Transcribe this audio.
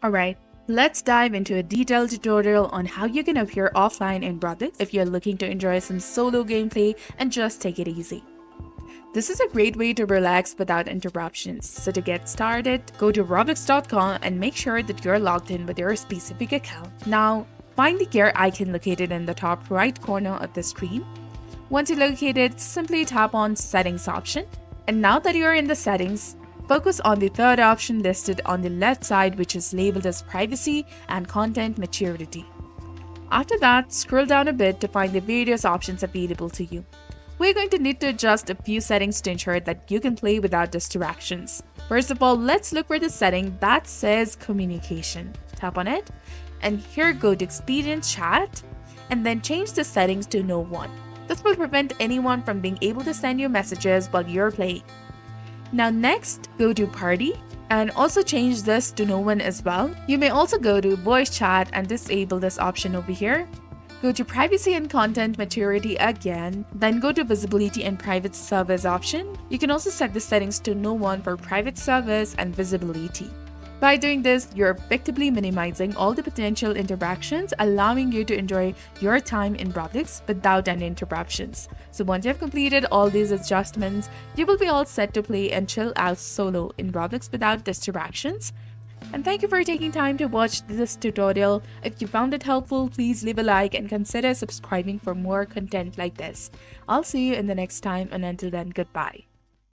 Alright, let's dive into a detailed tutorial on how you can appear offline in Roblox if you're looking to enjoy some solo gameplay and just take it easy. This is a great way to relax without interruptions. So to get started, go to roblox.com and make sure that you're logged in with your specific account. Now, find the gear icon located in the top right corner of the screen. Once you locate it, simply tap on Settings option. And now that you're in the settings, focus on the third option listed on the left side, which is labeled as Privacy and Content Maturity. After that, scroll down a bit to find the various options available to you. We're going to need to adjust a few settings to ensure that you can play without distractions. First of all, let's look for the setting that says Communication. Tap on it, and here go to Experience Chat, and then change the settings to No One. This will prevent anyone from being able to send you messages while you're playing. Now next, go to Party and also change this to No One as well. You may also go to Voice Chat and disable this option over here. Go to Privacy and Content Maturity again, then go to Visibility and Private Service option. You can also set the settings to No One for private service and visibility. By doing this, you're effectively minimizing all the potential interactions, allowing you to enjoy your time in Roblox without any interruptions. So once you have completed all these adjustments, you will be all set to play and chill out solo in Roblox without distractions. And thank you for taking time to watch this tutorial. If you found it helpful, please leave a like and consider subscribing for more content like this. I'll see you in the next time, and until then, goodbye.